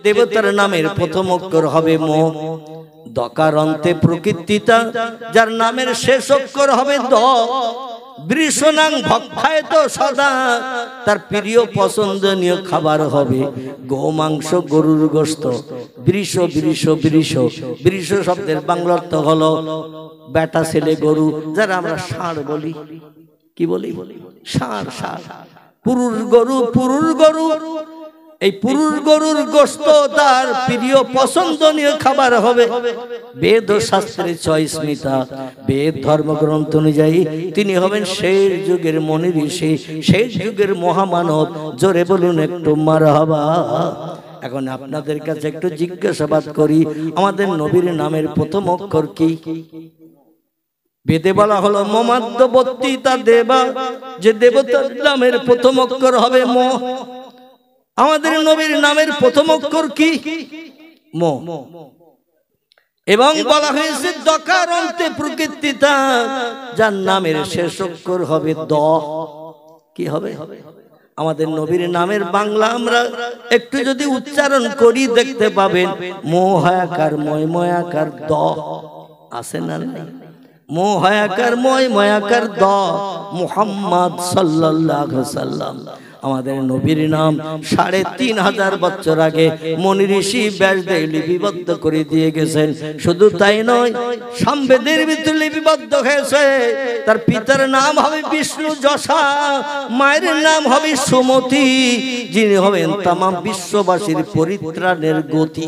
দেবতার নামের প্রথম অক্ষর হবে ম, দকারান্তে প্রকৃতিতা যার নামের শেষ অক্ষর হবে দ, বৃষনাং ভক্ষায় তো সদা তার প্রিয় পছন্দনীয় খাবার হবে গোমাংস, গরুর গোশত। বৃষ বৃষ বৃষ বৃষ শব্দের বাংলা অর্থ হলো বেটা ছেলে গরু, যারা আমরা ষাঁড় বলি। কি বলি? ষাঁড়। ষাঁড় পুরুষ গরু, পুরুষ গরু। এই পুরুষ গরুর গোশত তার প্রিয় পছন্দনীয় খাবার হবে। বেদ ও শাস্ত্রের চয়েস মিতা, বেদ ধর্মগ্রন্থ অনুযায়ী তিনি হবেন শেষ যুগের মনি ঋষি, শেষ যুগের মহামানব। জোরে বলুন একটু মারহাবা। এখন আপনাদের কাছে একটু জিজ্ঞাসাবাদ করি, আমাদের নবীর নামের প্রথম অক্ষর কি? বেদে বলা হলো মমাদ্যবর্তী তা দেবা, যে দেবতার নামের প্রথম অক্ষর হবে ম। আমাদের নবীর নামের প্রথম অক্ষর কি? ম। এবং বলা হয়েছে দকারান্তে প্রকৃতিতা যার নামের শেষ অক্ষর হবে দ। কি হবে? আমাদের নবীর নামের বাংলা আমরা একটু যদি উচ্চারণ করি দেখতে পাবেন মোহায়াকার ময় ময়াকার দ আছে না? মোহায়াকার ময় ময়াকার দ, মুহাম্মদ সাল্লাল্লাহু আলাইহি ওয়াসাল্লাম। আমাদের নবীর নাম ৩৫০০ বছর আগে মনি ঋষি ব্যাসদেব লিপিবদ্ধ করে দিয়ে গেছেন। শুধু তাই নয়, সামবেদের ভিতরে লিপিবদ্ধ হয়েছে তার পিতার নাম হবে বিষ্ণু যশা, মায়ের নাম হবে সুমতি, যিনি হবেন তামাম বিশ্ববাসীর পরিত্রাণের গতি।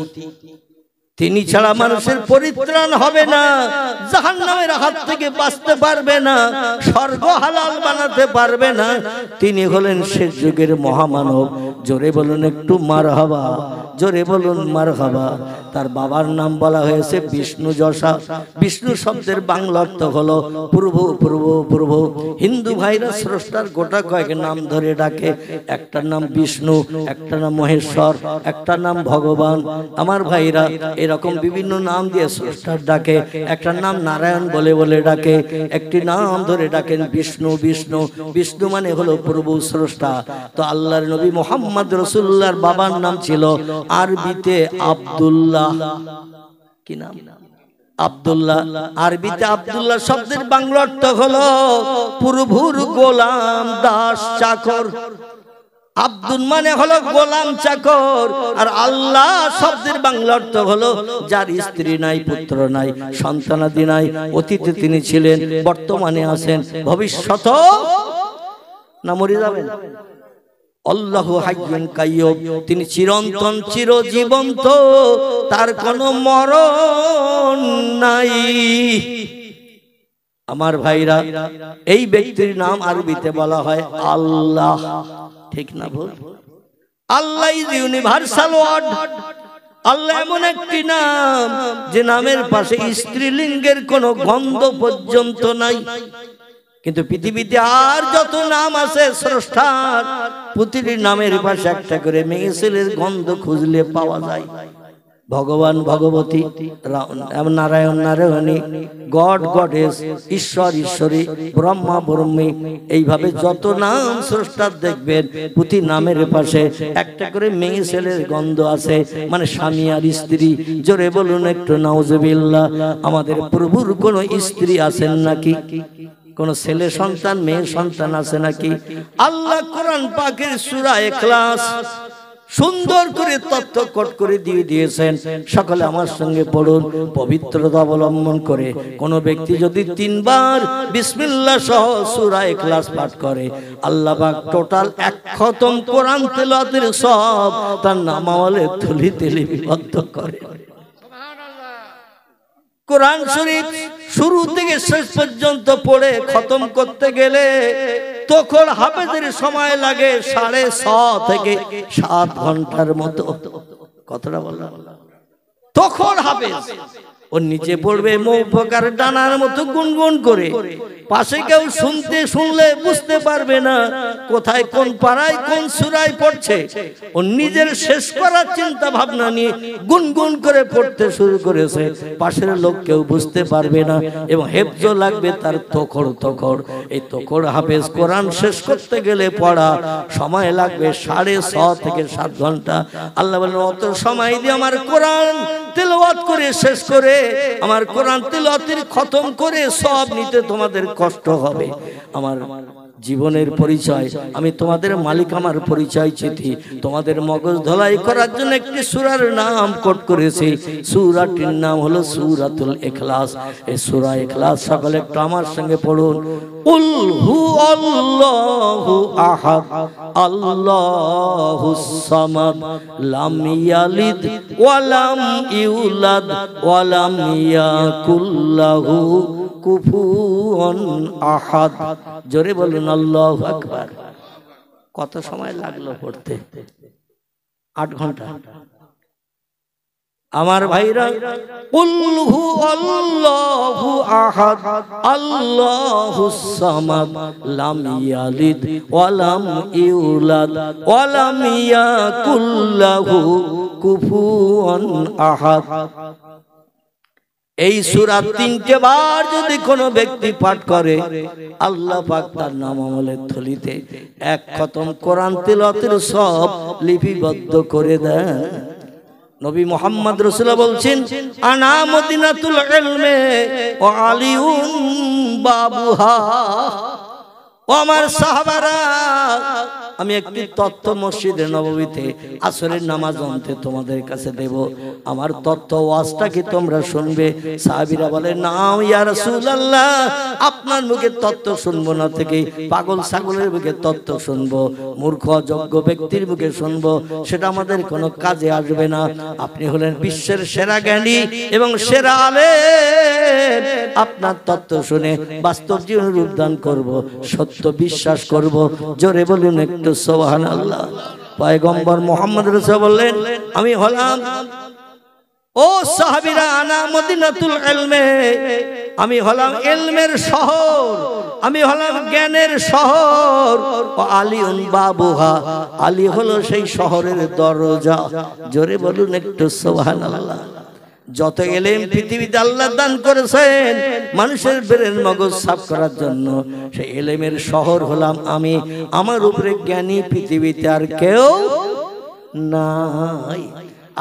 তিনি ছাড়া মানুষের পরিত্রাণ হবে না, জাহান্নামের হাত থেকে বাঁচতে পারবে না, স্বর্গ হালাল বানাতে পারবে না। তিনি হলেন শেষ যুগের মহামানব। জোরে বলুন একটু মারহাবা, জোরে বলুন মারহাবা। তার বাবার নাম বলা হয়েছে বিষ্ণু যশা। বিষ্ণু শব্দের বাংলা অর্থ হলো প্রভু, প্রভু, প্রভু। হিন্দু ভাইরা স্রষ্টার গোটা কয়েক নাম ধরে ডাকে। একটা নাম বিষ্ণু, একটা নাম মহেশ্বর, একটা নাম ভগবান। আমার ভাইরা এরকম বিভিন্ন নাম দিয়ে স্রষ্টার ডাকে। একটা নাম নারায়ণ বলে বলে ডাকে, একটি নাম ধরে ডাকেন বিষ্ণু। বিষ্ণু বিষ্ণু মানে হলো প্রভু, স্রষ্টা। তো আল্লাহর নবী মুহাম্মদ রাসূলুল্লাহর বাবার নাম ছিল আরবিতে আব্দুল্লাহ। কি নাম? আব্দুল্লাহ। আরবিতে আব্দুল্লাহ শব্দের বাংলা অর্থ হলো প্রভুর গোলাম, দাস, চাকর। আব্দুল মানে হলো গোলাম, চাকর। আর আল্লাহ শব্দের বাংলা অর্থ হলো যার স্ত্রী নাই, পুত্র নাই, সন্তানাদি নাই। অতীতে তিনি ছিলেন, বর্তমানে আছেন, ভবিষ্যৎ না মরে যাবেন। আল্লাহু হাইয়ুন কাইয়্যুম, তিনি চিরন্তন, চিরজীবন্ত, তার কোনো মরণ নাই। আমার ভাইরা, এই ব্যক্তির নাম আরবিতে বলা হয় আল্লাহ। ঠিক না ভুল? আল্লাহ ইজ ইউনিভার্সাল ওয়ার্ড। আল্লাহ এমন একটি নাম যে নামের পাশে স্ত্রীলিঙ্গের কোনো গন্ধ পর্যন্ত নাই। কিন্তু পৃথিবীতে আর যত নাম আছে স্রষ্টার, প্রতিটি নামের পাশে একটা করে মেয়ে ছেলের গন্ধ খুঁজলে পাওয়া যায়। ভগবান, ভগবতী, নারায়ণ, নারায়ণী, গড, গডেস, ঈশ্বর, ঈশ্বরী, ব্রহ্মা, ব্রহ্মী, এইভাবে যত নাম স্রষ্টার দেখবেন প্রতি নামের পাশে একটা করে মেয়ে ছেলের গন্ধ আছে, মানে স্বামী আর স্ত্রী। জোরে বলুন একটু নাউজুবিল্লাহ। আমাদের প্রভুর কোন স্ত্রী আছেন নাকি? কোন ছেলে সন্তান, মেয়ে সন্তান আছে নাকি? আল্লাহ কোরআন পাকের সূরা ইখলাস সুন্দর করে তথ্য কোট করে দিয়ে দিয়েছেন। সকলে আমার সঙ্গে পড়ুন, পবিত্রতা অবলম্বন করে। কোন ব্যক্তি যদি 3 বার বিসমিল্লাহ সহ সূরা ইখলাস পাঠ করে, আল্লাহ পাক টোটাল 1 খতম কোরআন তেলাওয়াতের সওয়াব তার নামাওয়ালে থলিতে লিপিবদ্ধ করে। কোরআন শরীফ শুরু থেকে শেষ পর্যন্ত পড়ে খতম করতে গেলে তখন হাফেজের সময় লাগে 6.5 থেকে 7 ঘন্টার মতো। কতটা বললাম? তখন হাফেজ ও নিচে পড়বে মৌপকার ডানার মতো গুনগুন করে, পাশে কেউ শুনলে বুঝতে পারবে না কোথায় কোন পাড়ায় কোন সূরায় পড়ছে। ও নিজের শেষ করার চিন্তা ভাবনা নিয়ে গুনগুন করে পড়তে শুরু করেছে, পাশের লোক কেউ বুঝতে পারবে না, এবং হেফজ লাগবে তার তোখড়। এই তোখড় হাফেজ কোরআন শেষ করতে গেলে পড়া সময় লাগবে 6.5 থেকে 7 ঘন্টা। আল্লাহ বলেন অত সময় দিয়ে আমার কোরআন তিলাওয়াত করে শেষ করে, আমার কোরআন তিলাওয়াতের খতম করে সব নিতে তোমাদের কষ্ট হবে। আমার জীবনের পরিচয়, আমি তোমাদের মালিক, আমার পরিচয় চিঠি তোমাদের মগজ ধলাই করার জন্য একটি সূরার নাম কোট করেছি। সূরাটির নাম হলো সূরাতুল ইখলাস। এই সূরা ইখলাস সকলে একটু আমার সঙ্গে পড়ুন। কুল হুয়াল্লাহু আহাদ আল্লাহুস সামাদ লাম ইয়ালিদ ওয়া লাম ইউলাদ ওয়া লাম ইয়াকুল লাহু কুফুয়ান আহাদ। জোরে বলুন আল্লাহু আকবার। কত সময় লাগলো পড়তে? 8 ঘন্টা। আমার ভাইরা, কুল হুয়াল্লাহু আহাদ আল্লাহুস সামাদ লাম ইয়ালিদ ওয়া লাম ইউলাদ ওয়া লাম ইয়াকুল লাহু কুফুয়ান আহাদ। এই সূরা 3টে বার যদি কোনো ব্যক্তি পাঠ করে, আল্লাহ পাক তার নাম আমলের থলিতে এক খতম কোরআন তিলাওয়াতের সব লিপিবদ্ধ করে দেন। নবী মুহাম্মদ রাসূলুল্লাহ বলছেন, আনা মদিনাতুল ইলমে ওয়া আলিউন বাবুহা। ও আমার সাহাবারা, আমি একটি তত্ত্ব মসজিদে নববীতে আসরের নামাজ অন্তে তোমাদের কাছে দেব। আমার তত্ত্ব ওয়াজটা কি তোমরা শুনবে? সাহাবীরা বলে, না ইয়া রাসূলুল্লাহ, আপনার মুখে তত্ত্ব শুনবো না, থেকে পাগল ছাগলের মুখে তত্ত্ব শুনবো, মূর্খ অযোগ্য ব্যক্তির মুখে শুনবো, সেটা আমাদের কোনো কাজে আসবে না। আপনি হলেন বিশ্বের সেরা জ্ঞানী এবং সেরা আলেম। আপনার তত্ত্ব শুনে বাস্তব জীবনে রূপদান করব, সত্য বিশ্বাস করব। জোরে বলুন একটু সুবহানাল্লাহ। পয়গম্বর মুহাম্মদ রাসূলুল্লাহ বললেন, আমি হলাম, ও সাহাবীরা, আনা মদিনাতুল ইলমে, আমি হলাম ইলমের শহর, আমি হলাম জ্ঞানের শহর। ও আলিউন বাবুহা, আলী হলো সেই শহরের দরজা। জোরে বলুন একটু সুবহানাল্লাহ। যত ইলম পৃথিবীতে আল্লাহ দান করেছেন মানুষের ব্রেন মগজ সাফ করার জন্য, সেই ইলমের শহর হলাম আমি। আমার উপরে জ্ঞানী পৃথিবীতে আর কেউ নাই।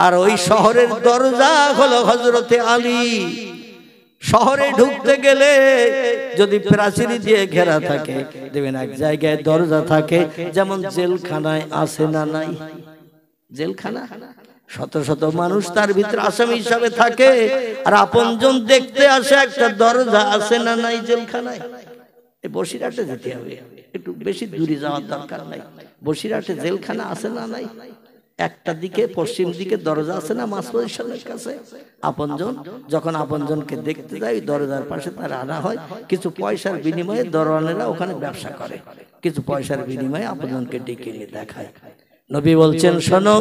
আর ওই শহরের দরজা হলো হযরতে আলী। শহরে ঢুকতে গেলে যদি প্রাচীর দিয়ে ঘেরা থাকে, দেখবেন এক জায়গায় দরজা থাকে, যেমন জেলখানায় আছে না নাই? জেলখানা শত শত মানুষ তার ভিতরে আসামি হিসাবে থাকে, আর আপনজন দেখতে আসে, একটা দরজা আছে না নাই জেলখানায়? এই বসিরহাটে যেতে হবে, একটু বেশি দূরে যাওয়ার দরকার নাই। বসিরহাটে জেলখানা আছে না নাই? একটা দিকে পশ্চিম দিকে দরজা আছে না মাসপজিশনের কাছে? আপনজন যখন আপনজনকে দেখতে যায়, দরজার পাশে তার আনা হয়, কিছু পয়সার বিনিময়ে দরওয়ানেরা ওখানে ব্যবসা করে, কিছু পয়সার বিনিময়ে আপনজনকে ডেকে নিয়ে দেখায়। নবী বলছেন, শোনো,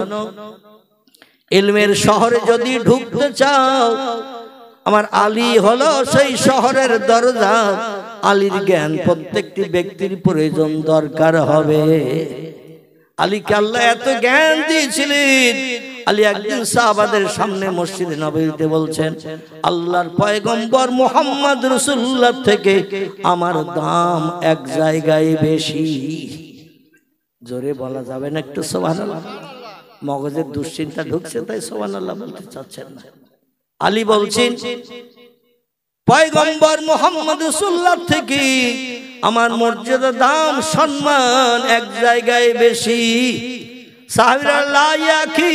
ইলমের শহরে যদি ঢুকতে চাও, আমার আলী হলো সেই শহরের দরজা। আলীর জ্ঞান প্রত্যেকটি ব্যক্তির প্রয়োজন দরকার হবে। আলীকে আল্লাহ এত জ্ঞান দিয়েছিলেন, আলী একদিন সাহাবাদের সামনে মসজিদে নববীতে বলছেন, আল্লাহর পয়গম্বর মুহাম্মদ রাসূলুল্লাহ থেকে আমার দাম এক জায়গায় বেশি। জোরে বলা যাবে না একটু সুবহানাল্লাহ? মগজের দুশ্চিন্তা ঢুকছে তাই সুবহানাল্লাহ বলতে চাচ্ছেন না। আলী বলছেন, পয়গম্বর মুহাম্মদ রাসূলুল্লাহ থেকে আমার মর্যাদা, দাম, সম্মান এক জায়গায় বেশি। সাহাবীরা, লা ইয়াকি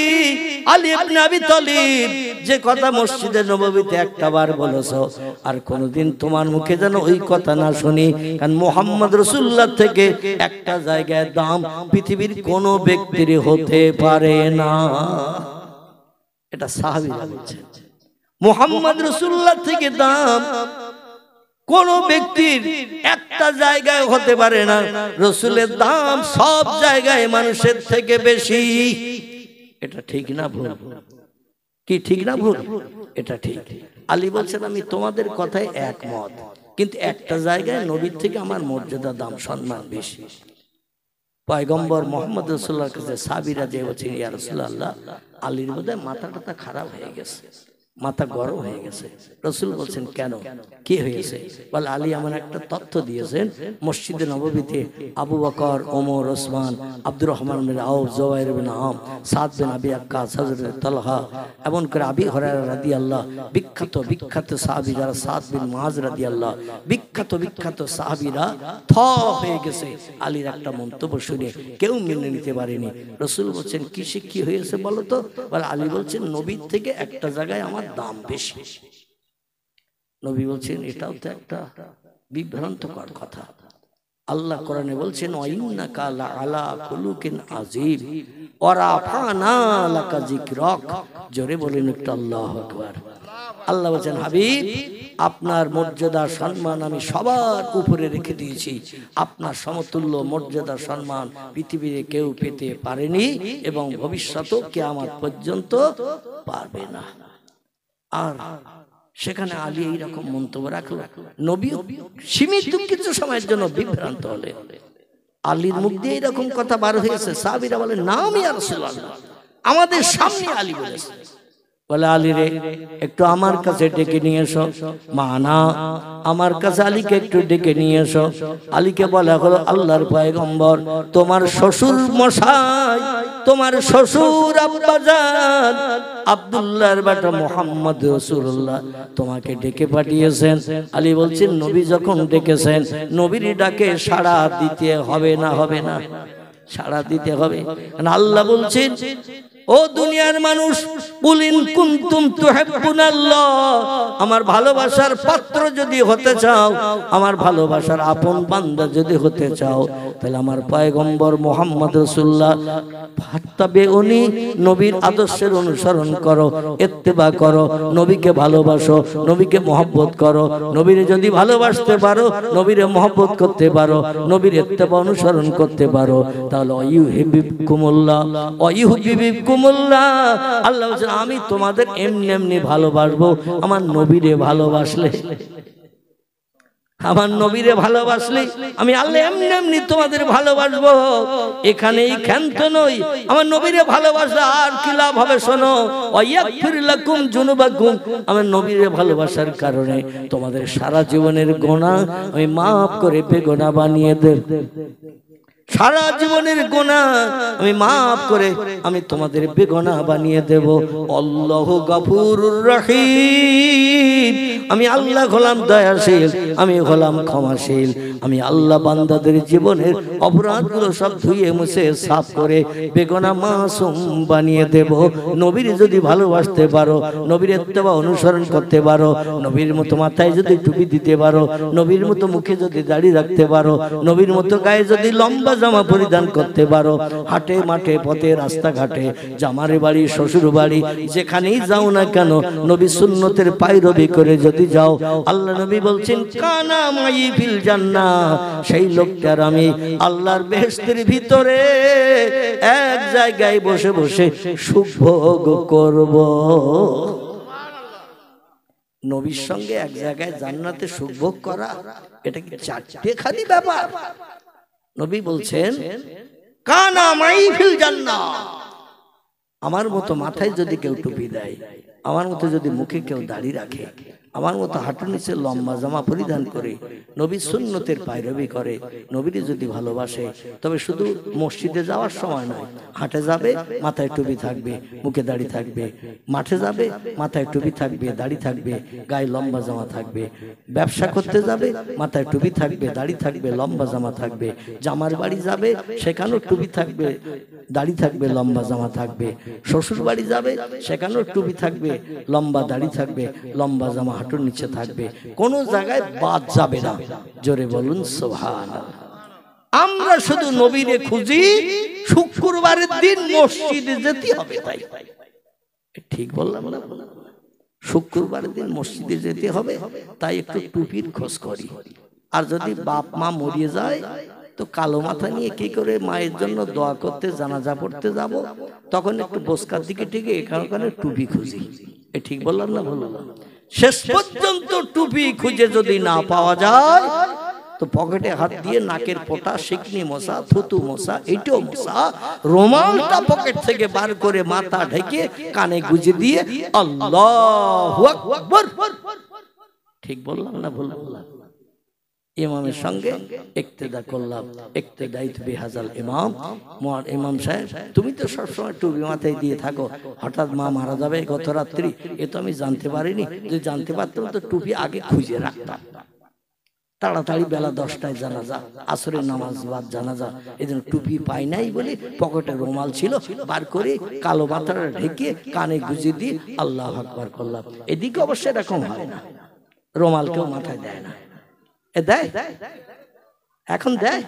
আলী ইবনে আবি তালিব, যে কথা মসজিদে নববীতে একটা বার বলেছো, আর কোনদিন তোমার মুখে যেন ওই কথা না শুনি, কারণ মুহাম্মদ রাসূলুল্লাহ থেকে একটা জায়গায় দাম পৃথিবীর কোনো ব্যক্তির হতে পারে না। এটা সাহাবীরা বলছেন, মুহাম্মদ রাসূলুল্লাহ থেকে দাম কোন ব্যক্তির একটা জায়গায় হতে পারে না। রাসূলের দাম সব জায়গায় মানুষের থেকে বেশি। এটা ঠিক না ভুল? কি ঠিক না ভুল? এটা ঠিক। আলী বলছেন আমি তোমাদের কথায় একমত, কিন্তু একটা জায়গায় নবীর থেকে আমার মর্যাদা দাম সম্মান বেশি। পয়গম্বর মোহাম্মদ রাসূলুল্লাহর কাছে সাহাবীরা যে বলছেন ইয়া রাসূলুল্লাহ, আলীর বোধহয় মাথাটা খারাপ হয়ে গেছে, মাথা গরম হয়ে গেছে। রাসূল বলছেন কেন, কি হয়েছে? বলে আলী এমন একটা তথ্য দিয়েছেন, মসজিদে নববীতে আবু বকর, ওমর, ওসমান, আব্দুর রহমান বিন আউফ, জুবাইর বিন আওয়াম, সাদ বিন আবি ওয়াক্কাস, হযরত তালহা, এমন করে আবি হুরায়রা রাদিয়াল্লাহু, বিখ্যাত বিখ্যাত সাহাবী যারা, সাদ বিন মুআজ রাদিয়াল্লাহু, বিখ্যাত বিখ্যাত সাহাবীরা থ হয়ে গেছে আলীর একটা মন্তব্য শুনে, কেউ মেনে নিতে পারেনি। রাসূল বলছেন কিসে কি হয়েছে বলো তো? বলে আলী বলছেন নবীর থেকে একটা জায়গায় আমার দাম বেশি। নবী বলছেন এটাও তো একটা বিভ্রান্তকর কথা। আল্লাহ কোরআনে বলছেন ওয়াইন্নাকা লাআলা খুলুকিন আযীম ওয়া রাফা'না লাকা যিকরাক। জোরে বলেন একটু আল্লাহু আকবার। আল্লাহ বলছেন হাবিব, আপনার মর্যাদা সম্মান আমি সবার উপরে রেখে দিয়েছি। আপনার সমতুল্য মর্যাদা সম্মান পৃথিবীতে কেউ পেতে পারেনি এবং ভবিষ্যতেও কিয়ামত পর্যন্ত পারবে না। আর সেখানে আলী এইরকম মন্তব্য রাখলো, নবী সীমিত কিছু সময়ের জন্য বিভ্রান্ত হলে আলীর মুখ দিয়ে এইরকম কথা বার হয়েছে। সাহাবীরা বলে নাম ইয়া রাসূলুল্লাহ, আমাদের সামনে আলী বলেছে। বলে আলী রে একটু আমার কাছে ডেকে নিয়ে এসো। মানা আমার কাছে আলীকে একটু ডেকে নিয়ে এসো। আলীকে বলা হলো আল্লাহর পয়গম্বর, তোমার শ্বশুর মশাই, তোমার শ্বশুর আব্বাজান আব্দুল্লাহর বেটা মুহাম্মদ রাসূলুল্লাহ তোমাকে ডেকে পাঠিয়েছেন। আলী বলছেন নবী যখন ডেকেছেন, নবীর ডাকে সাড়া দিতে হবে না? হবে না? সাড়া দিতে হবে। আল্লাহ বলছেন ও দুনিয়ার মানুষ, কুলিন কুনতুম তুহিব্বুনাল্লাহ, আমার ভালোবাসার পাত্র যদি হতে চাও, আমার ভালোবাসার আপন বান্দা যদি হতে চাও, তাহলে আমার পয়গম্বর মুহাম্মদ রাসূলুল্লাহ ফাত্তাবিউনি, নবীর আদর্শের অনুসরণ করো, ইত্তেবা করো, নবীকে ভালোবাসো, নবীকে মহব্বত করো। নবীরে যদি ভালোবাসতে পারো, নবীরে মহব্বত করতে পারো, নবীর ইত্তেবা অনুসরণ করতে পারো, তাহলে ইউহিব্বুকুমুল্লাহ ওয়া ইউহিব্বুকুমুল্লাহ। আল্লাহ বলেন আমি তোমাদের এমনি এমনি ভালোবাসবো। আমার নবীরে ভালোবাসলে, আমার নবীরে ভালোবাসলে আমি আল্লাহ এমনি এমনি তোমাদের ভালোবাসবো। এখানেই ক্ষান্ত নই, আমার নবীরে ভালোবাসলে আর কি লাভ হবে শোনো, ওয়ায়াগফির লাকুম যুনুবাকুম, আমার নবীরে ভালোবাসার কারণে তোমাদের সারা জীবনের গুনাহ আমি মাফ করে বেগুনাহ বানিয়ে দেব। সারা জীবনের গুনাহ আমি মাফ করে আমি তোমাদের বেগুনাহ বানিয়ে দেব। আল্লাহু গফুরুর রহিম, আমি আল্লাহ হলাম দয়াশীল, আমি হলাম ক্ষমাশীল। আমি আল্লাহ বান্দাদের জীবনের অপরাধগুলো সব ধুয়ে মুছে সাফ করে বেগুনাহ মাসুম বানিয়ে দেব। নবীর যদি ভালোবাসতে পারো, নবীর ইত্তেবা অনুসরণ করতে পারো, নবীর মতো মাথায় যদি টুপি দিতে পারো, নবীর মতো মুখে যদি দাড়ি রাখতে পারো, নবীর মতো গায়ে যদি লম্বা জামা পরিধান করতে পারো, হাটে মাঠে পথে রাস্তাঘাটে, জামারে বাড়ি শ্বশুর বাড়ি যেখানেই যাও না কেন নবী সুন্নতের পায়রবি করে যদি যাও, আল্লাহ নবী বলছেন কানা মাই ফিল জান্নাহ, সেই লোকটার আমি আল্লাহর বেহেশতের ভিতরে এক জায়গায় বসে বসে সুখ ভোগ করব। নবীর সঙ্গে এক জায়গায় জান্নাতে সুখ ভোগ করা, এটা কি চারটে খালি ব্যাপার? নবী বলছেন কানা মাই ফিল জান্নাহ, আমার মতো মাথায় যদি কেউ টুপি দেয়, আমার মতো যদি মুখে কেউ দাড়ি রাখে, আমার মতো হাঁটুর নিচে লম্বা জামা পরিধান করে নবী সুন্নতের পায়রবি করে, নবীকে যদি ভালোবাসে, তবে শুধু মসজিদে যাওয়ার সময় নয়, হাঁটে যাবে মাথায় টুপি থাকবে, মুখে দাড়ি থাকবে, মাঠে যাবে মাথায় টুপি থাকবে, দাড়ি থাকবে, গায়ে লম্বা জামা থাকবে, ব্যবসা করতে যাবে মাথায় টুপি থাকবে, দাড়ি থাকবে, লম্বা জামা থাকবে, জামার বাড়ি যাবে সেখানেও টুপি থাকবে, দাড়ি থাকবে, লম্বা জামা থাকবে, শ্বশুর বাড়ি যাবে সেখানেও টুপি থাকবে, লম্বা দাড়ি থাকবে, লম্বা জামা হাঁটুর নিচে থাকবে, কোন জায়গায় বাদ যাবে না। জোরে বলুন সুবহানাল্লাহ। আমরা শুধু নবীরে খুঁজি, শুক্রবারের দিন মসজিদে যেতে হবে, তাই ঠিক বললাম না? শুক্রবারের দিন মসজিদে যেতে হবে, তাই একটু টুপির খোঁজ করি। আর যদি বাপ মা মরিয়ে যায়, তো কালো মাথা নিয়ে কি করে মায়ের জন্য দোয়া করতে জানাজা পড়তে যাব, তখন একটু বসকার দিকে টিকে এখানে টুপি খুঁজি। এ ঠিক বললাম না বললাম? শেষ পর্যন্ত টুপি খুঁজে যদি না পাওয়া যায় তো পকেটে হাত দিয়ে নাকের পোটা, শিকনি মশা, থুতু মশা, এটাও মশা, রুমালটা পকেট থেকে বার করে মাথা ঢেকে কানে গুজে দিয়ে আল্লাহু আকবার। ঠিক বললাম না ভুল বললাম? ইমামের সঙ্গে ইক্তেদা করলাম। ইক্তেদাইত বিহাজাল ইমাম। ইমাম সাহেব, তুমি তো সবসময় টুপি মাথায় দিয়ে থাকো, হঠাৎ মা মারা যাবে গত রাত্রি, এ তো আমি জানতে পারিনি। যদি জানতে পারতাম তো টুপি আগে খুঁজে রাখতাম। তাড়াতাড়ি বেলা 10টায় জানাজা, আসরের নামাজ বাদ জানাজা, এজন্য টুপি পাই নাই বলে পকেটে রুমাল ছিল, বার করে কালো মাথাটা ঢেকে কানে গুজে দিয়ে আল্লাহু আকবার করলাম। এদিকে অবশ্য এরকম হয় না, রুমাল কেউ মাথায় দেয় না। এ দেয়, এখন দেয়।